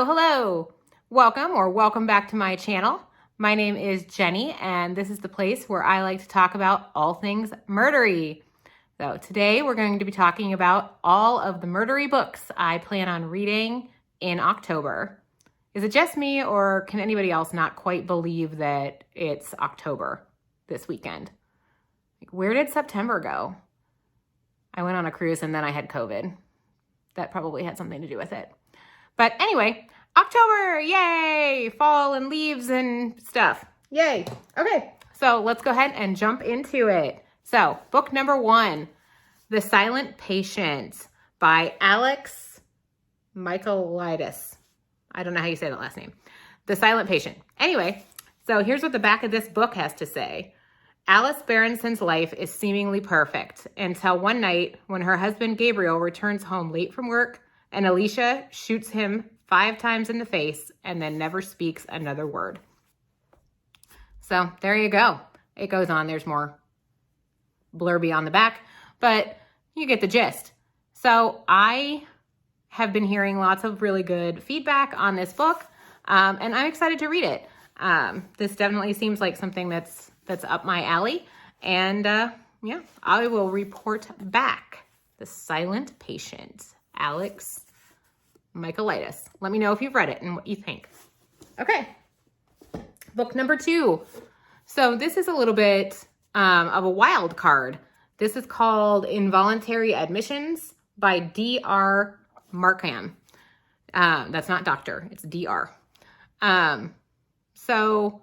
Hello. Welcome back to my channel. My name is Jenny, and this is the place where I like to talk about all things murdery. So today we're going to be talking about all of the murdery books I plan on reading in October. Is it just me, or can anybody else not quite believe that it's October this weekend? Where did September go? I went on a cruise and then I had COVID. That probably had something to do with it. But anyway, October, yay! Fall and leaves and stuff. Yay. Okay, so let's go ahead and jump into it. So, book number 1, The Silent Patient by Alex Michaelides. I don't know how you say that last name. The Silent Patient. Anyway, so here's what the back of this book has to say. Alice Berenson's life is seemingly perfect until one night when her husband Gabriel returns home late from work and Alicia shoots him 5 times in the face and then never speaks another word. So there you go. It goes on. There's more blurby on the back, but you get the gist. So I have been hearing lots of really good feedback on this book, and I'm excited to read it. This definitely seems like something that's up my alley, and yeah, I will report back. The Silent Patient, Alex Michaelides. Let me know if you've read it and what you think. Okay, book number 2. So this is a little bit of a wild card. This is called Involuntary Admissions by D.R. Markham. That's not doctor, it's D.R. So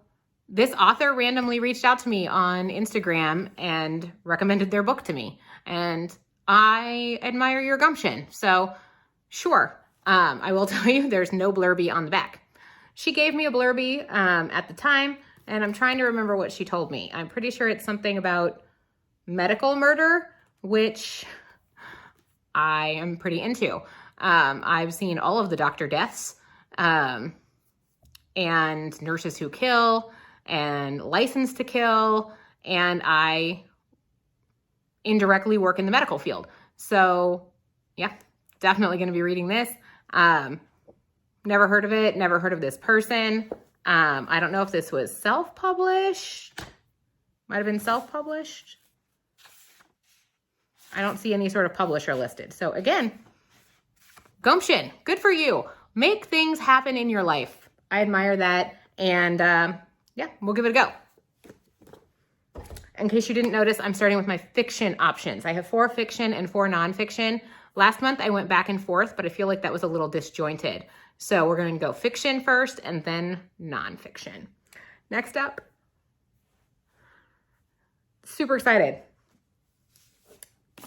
this author randomly reached out to me on Instagram and recommended their book to me. And I admire your gumption. So sure, I will tell you there's no blurby on the back. She gave me a blurby at the time, and I'm trying to remember what she told me. I'm pretty sure it's something about medical murder, which I am pretty into. I've seen all of the doctor deaths and nurses who kill and license to kill, and I indirectly work in the medical field. So yeah, definitely going to be reading this. Never heard of it, never heard of this person. I don't know if this was self-published. Might have been self-published. I don't see any sort of publisher listed. So again, gumption, good for you. Make things happen in your life. I admire that. And yeah, we'll give it a go. In case you didn't notice, I'm starting with my fiction options. I have 4 fiction and 4 nonfiction. Last month I went back and forth, but I feel like that was a little disjointed. So we're going to go fiction first and then nonfiction. Next up, super excited.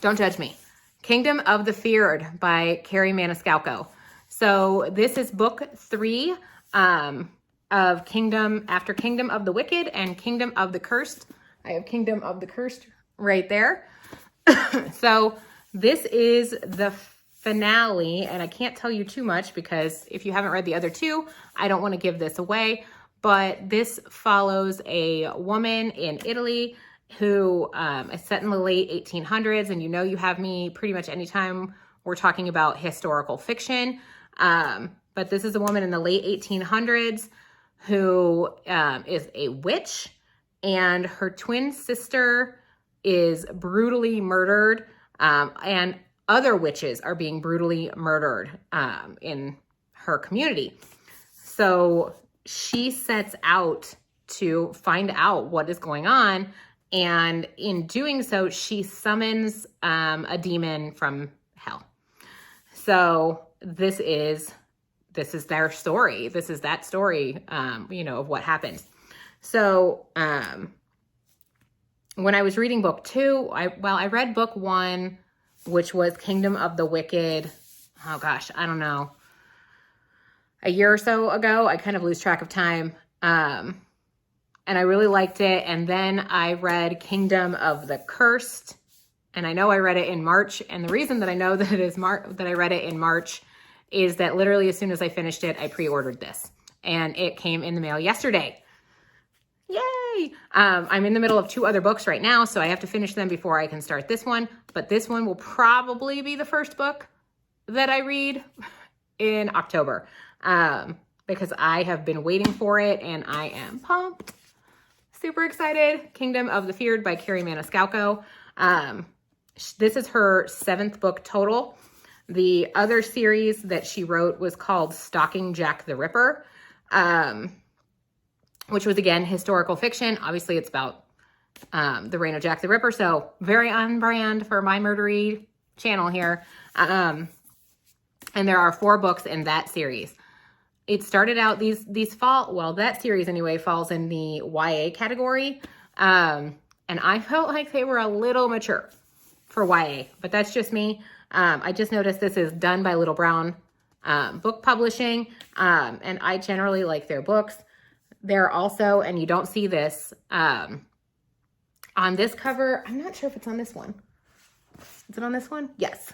Don't judge me. Kingdom of the Feared by Carrie Maniscalco. So this is book 3 of Kingdom, after Kingdom of the Wicked and Kingdom of the Cursed. I have Kingdom of the Cursed right there. So this is the finale, and I can't tell you too much because if you haven't read the other 2, I don't want to give this away, but this follows a woman in Italy who is set in the late 1800s, and you have me pretty much anytime we're talking about historical fiction, but this is a woman in the late 1800s who is a witch, and her twin sister is brutally murdered, and other witches are being brutally murdered in her community. So she sets out to find out what is going on, and in doing so, she summons a demon from hell. So this is their story. This is that story, of what happens. So when I was reading book 2, I read book 1, which was Kingdom of the Wicked. Oh gosh, I don't know. A year or so ago, I kind of lose track of time. And I really liked it. And then I read Kingdom of the Cursed. And I know I read it in March. And the reason that I know that that I read it in March is that literally as soon as I finished it, I pre-ordered this. And it came in the mail yesterday. Yay! I'm in the middle of 2 other books right now, so I have to finish them before I can start this one. But this one will probably be the first book that I read in October. because I have been waiting for it and I am pumped. Super excited. Kingdom of the Feared by Carrie Maniscalco. This is her 7th book total. The other series that she wrote was called Stalking Jack the Ripper, which was, again, historical fiction. Obviously, it's about the reign of Jack the Ripper, so very on brand for my murdery channel here. And there are 4 books in that series. It started out, these fall, well, that series anyway falls in the YA category. And I felt like they were a little mature for YA, but that's just me. I just noticed this is done by Little Brown Book Publishing, and I generally like their books. They're also, and you don't see this, on this cover, I'm not sure if it's on this one. Is it on this one? Yes,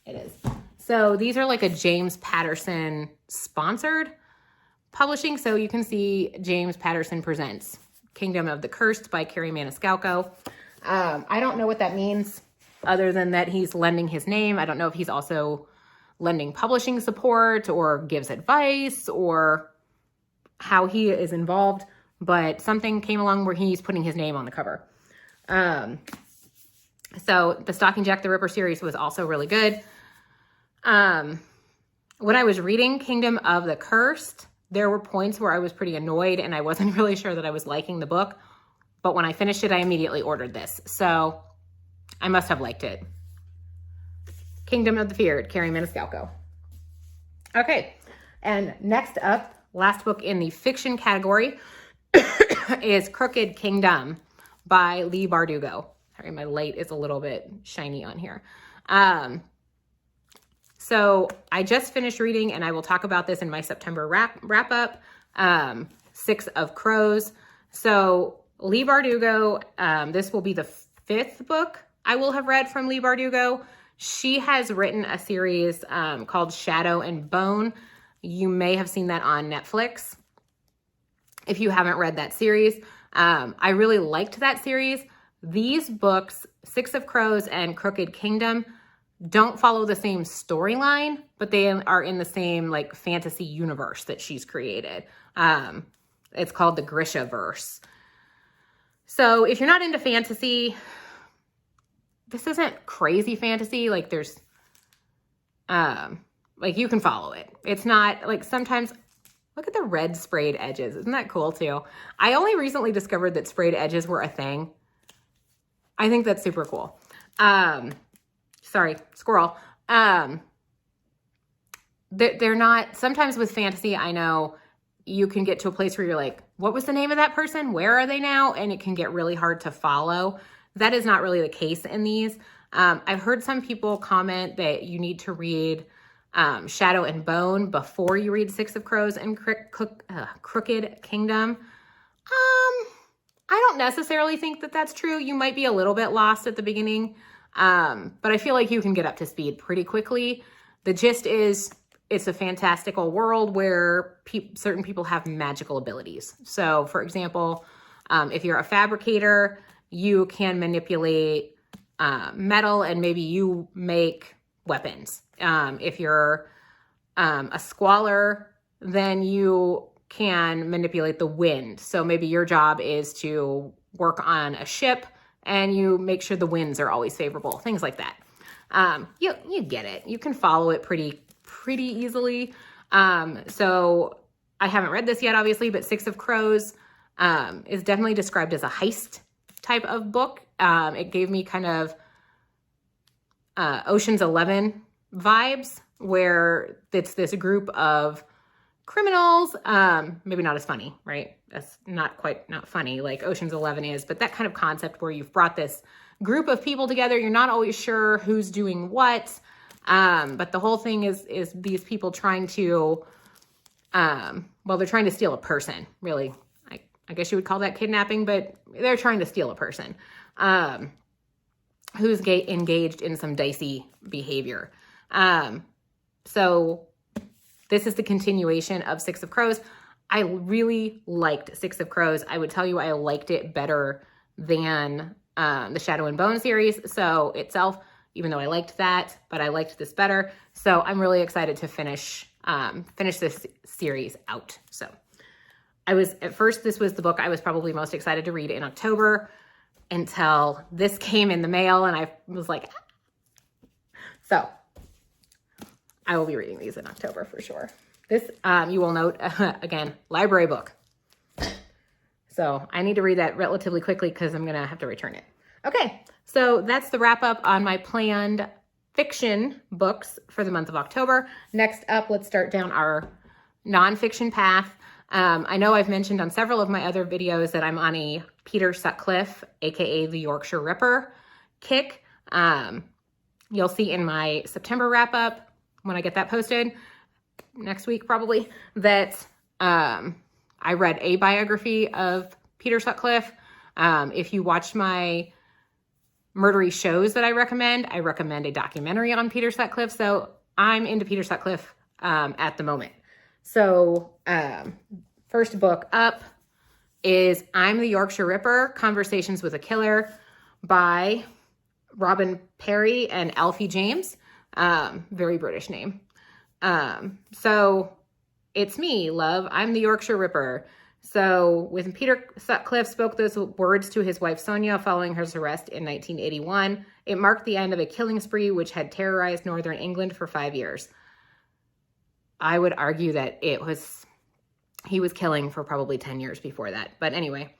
it is. So these are like a James Patterson sponsored publishing. So you can see James Patterson Presents Kingdom of the Cursed by Carrie Maniscalco. I don't know what that means other than that he's lending his name. I don't know if he's also lending publishing support or gives advice or how he is involved, but something came along where he's putting his name on the cover. So the Stalking Jack the Ripper series was also really good. When I was reading Kingdom of the Cursed, there were points where I was pretty annoyed and I wasn't really sure that I was liking the book. But when I finished it, I immediately ordered this. So I must have liked it. Kingdom of the Feared, Carrie Maniscalco. Okay. And next up, last book in the fiction category is Crooked Kingdom by Leigh Bardugo. Sorry, my light is a little bit shiny on here. So I just finished reading, and I will talk about this in my September wrap up, 6 of Crows. So Leigh Bardugo, this will be the 5th book I will have read from Leigh Bardugo. She has written a series called Shadow and Bone. You may have seen that on Netflix. If you haven't read that series, I really liked that series. These books, 6 of Crows and Crooked Kingdom, don't follow the same storyline, but they are in the same like fantasy universe that she's created. It's called the Grishaverse. So if you're not into fantasy, this isn't crazy fantasy. Like there's, like you can follow it. It's not like sometimes, look at the red sprayed edges. Isn't that cool too? I only recently discovered that sprayed edges were a thing. I think that's super cool. Sorry, squirrel. They're not, sometimes with fantasy, I know you can get to a place where you're like, what was the name of that person? Where are they now? And it can get really hard to follow. That is not really the case in these. I've heard some people comment that you need to read Shadow and Bone before you read 6 of Crows and Crooked Kingdom. I don't necessarily think that that's true. You might be a little bit lost at the beginning, but I feel like you can get up to speed pretty quickly. The gist is it's a fantastical world where certain people have magical abilities. So, for example, if you're a fabricator, you can manipulate metal and maybe you make weapons. If you're a squaller, then you can manipulate the wind. So maybe your job is to work on a ship and you make sure the winds are always favorable, things like that. You get it. You can follow it pretty easily. So I haven't read this yet, obviously, but 6 of Crows is definitely described as a heist type of book. It gave me kind of Ocean's 11 vibes, where it's this group of criminals, maybe not as funny, right? That's not funny like Ocean's 11 is, but that kind of concept where you've brought this group of people together. You're not always sure who's doing what, but the whole thing is these people trying to, they're trying to steal a person, really. I guess you would call that kidnapping, but they're trying to steal a person who's engaged in some dicey behavior. So this is the continuation of 6 of Crows. I really liked 6 of Crows. I would tell you I liked it better than the Shadow and Bone series. So itself, even though I liked that, but I liked this better. So I'm really excited to finish finish this series out. So at first, this was the book I was probably most excited to read in October until this came in the mail and I was like, ah. So I will be reading these in October for sure. This, you will note, again, library book. So I need to read that relatively quickly because I'm going to have to return it. Okay, so that's the wrap up on my planned fiction books for the month of October. Next up, let's start down our nonfiction path. I know I've mentioned on several of my other videos that I'm on a Peter Sutcliffe, aka the Yorkshire Ripper, kick. You'll see in my September wrap up, when I get that posted, next week probably, that I read a biography of Peter Sutcliffe. If you watch my murdery shows that I recommend a documentary on Peter Sutcliffe. So I'm into Peter Sutcliffe at the moment. So first book up is I'm the Yorkshire Ripper, Conversations with a Killer by Robin Perry and Alfie James. Very British name. So it's me, love. I'm the Yorkshire Ripper. So when Peter Sutcliffe spoke those words to his wife Sonia following her arrest in 1981, it marked the end of a killing spree which had terrorized northern England for 5 years. I would argue that he was killing for probably 10 years before that. But anyway,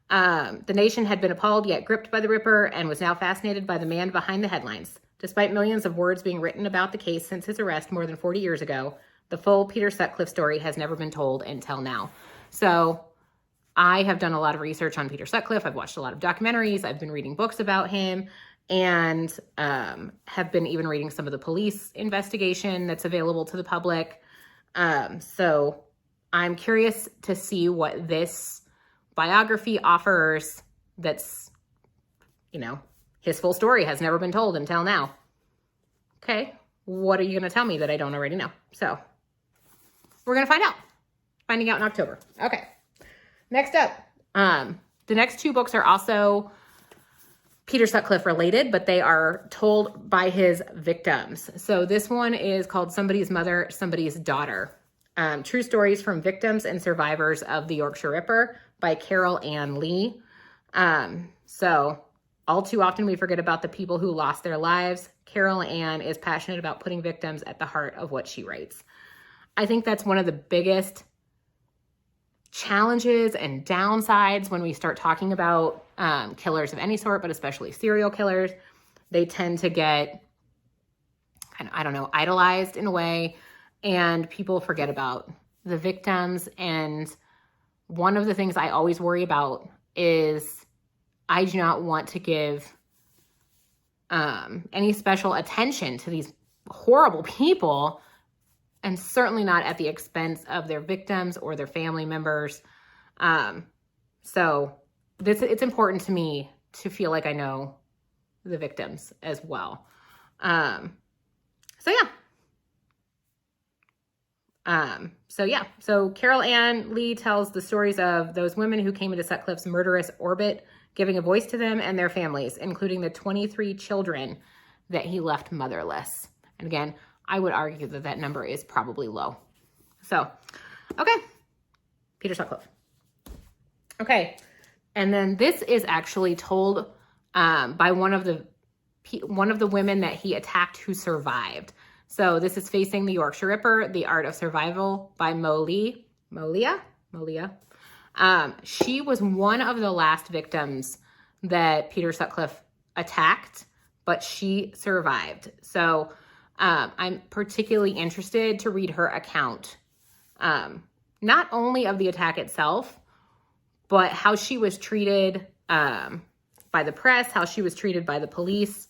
the nation had been appalled yet gripped by the Ripper and was now fascinated by the man behind the headlines. Despite millions of words being written about the case since his arrest more than 40 years ago, the full Peter Sutcliffe story has never been told until now. So I have done a lot of research on Peter Sutcliffe. I've watched a lot of documentaries. I've been reading books about him and have been even reading some of the police investigation that's available to the public. So I'm curious to see what this biography offers that's, his full story has never been told until now. Okay, what are you going to tell me that I don't already know? So we're going to find out. Finding out in October. Okay, next up, the next two books are also Peter Sutcliffe related, but they are told by his victims. So this one is called Somebody's Mother, Somebody's Daughter. True Stories from Victims and Survivors of the Yorkshire Ripper by Carol Ann Lee. So all too often we forget about the people who lost their lives. Carol Ann is passionate about putting victims at the heart of what she writes. I think that's one of the biggest challenges and downsides when we start talking about killers of any sort, but especially serial killers. They tend to get, idolized in a way, and people forget about the victims. And one of the things I always worry about is I do not want to give any special attention to these horrible people, and certainly not at the expense of their victims or their family members. So it's important to me to feel like I know the victims as well. So Carol Ann Lee tells the stories of those women who came into Sutcliffe's murderous orbit, giving a voice to them and their families, including the 23 children that he left motherless. And again, I would argue that that number is probably low. So, okay, Peter Sutcliffe. Okay, and then this is actually told by one of the women that he attacked who survived. So this is Facing the Yorkshire Ripper, The Art of Survival by Molia. She was one of the last victims that Peter Sutcliffe attacked, but she survived. So I'm particularly interested to read her account, not only of the attack itself, but how she was treated by the press, how she was treated by the police.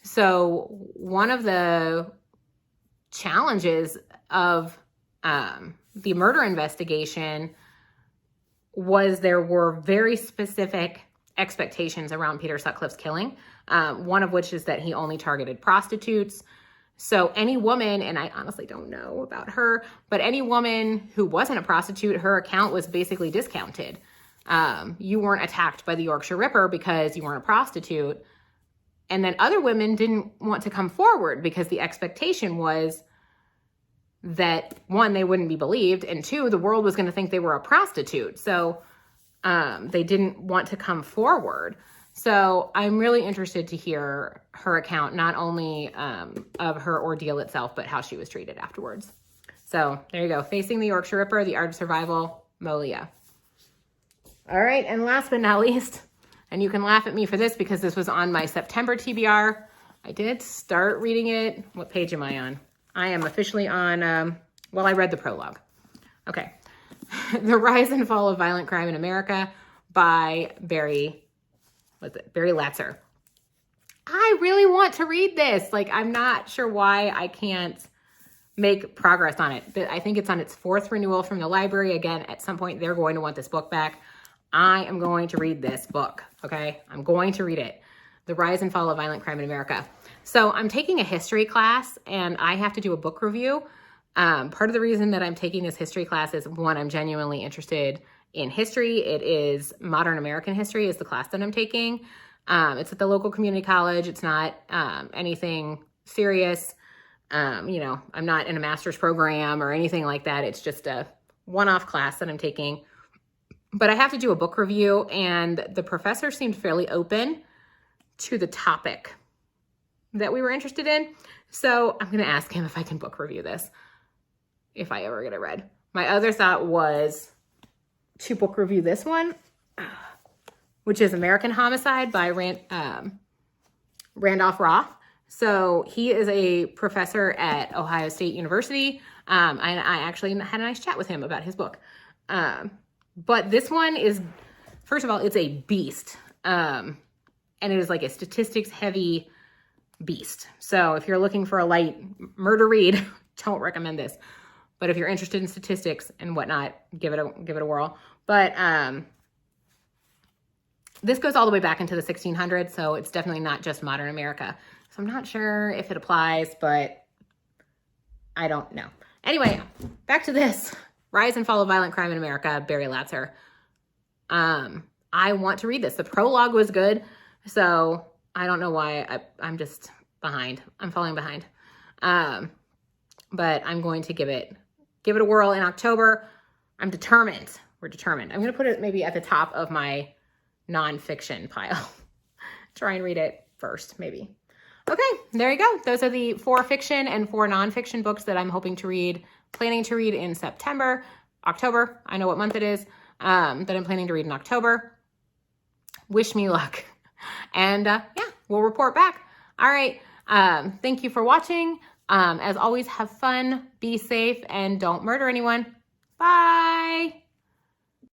So one of the challenges of the murder investigation was there were very specific expectations around Peter Sutcliffe's killing, one of which is that he only targeted prostitutes. So any woman, and I honestly don't know about her, but any woman who wasn't a prostitute, her account was basically discounted. You weren't attacked by the Yorkshire Ripper because you weren't a prostitute. And then other women didn't want to come forward because the expectation was that, one, they wouldn't be believed, and two, the world was going to think they were a prostitute. So they didn't want to come forward. So I'm really interested to hear her account, not only of her ordeal itself, but how she was treated afterwards. So there you go. Facing the Yorkshire Ripper, The Art of Survival, Molia. All right, and last but not least, and you can laugh at me for this because this was on my September TBR. I did start reading it. What page am I on? I am officially on, well, I read the prologue. Okay. The Rise and Fall of Violent Crime in America by Barry Latzer. I really want to read this. Like, I'm not sure why I can't make progress on it. But I think it's on its 4th renewal from the library. Again, at some point, they're going to want this book back. I am going to read this book, okay? I'm going to read it. The Rise and Fall of Violent Crime in America. So I'm taking a history class, and I have to do a book review. Part of the reason that I'm taking this history class is, one, I'm genuinely interested in history. It is Modern American History is the class that I'm taking. It's at the local community college. It's not anything serious. You know, I'm not in a master's program or anything like that. It's just a one-off class that I'm taking. But I have to do a book review, and the professor seemed fairly open to the topic that we were interested in. So I'm going to ask him if I can book review this, if I ever get it read. My other thought was to book review this one, which is American Homicide by Randolph Roth. So he is a professor at Ohio State University. And I actually had a nice chat with him about his book. But this one is, first of all, it's a beast. And it is like a statistics heavy beast. So if you're looking for a light murder read, don't recommend this. But if you're interested in statistics and whatnot, give it a whirl. But this goes all the way back into the 1600s, so it's definitely not just modern America. So I'm not sure if it applies, but I don't know. Anyway, back to this. Rise and Fall of Violent Crime in America, Barry Latzer. I want to read this. The prologue was good, so I don't know why I'm just behind. I'm falling behind. But I'm going to give it a whirl in October. I'm determined. We're determined. I'm going to put it maybe at the top of my nonfiction pile. Try and read it first, maybe. Okay, there you go. Those are the 4 fiction and 4 nonfiction books that I'm hoping to read, planning to read in September, October. I know what month it is, that I'm planning to read in October. Wish me luck. And yeah, we'll report back. All right. Thank you for watching. As always, have fun, be safe, and don't murder anyone. Bye.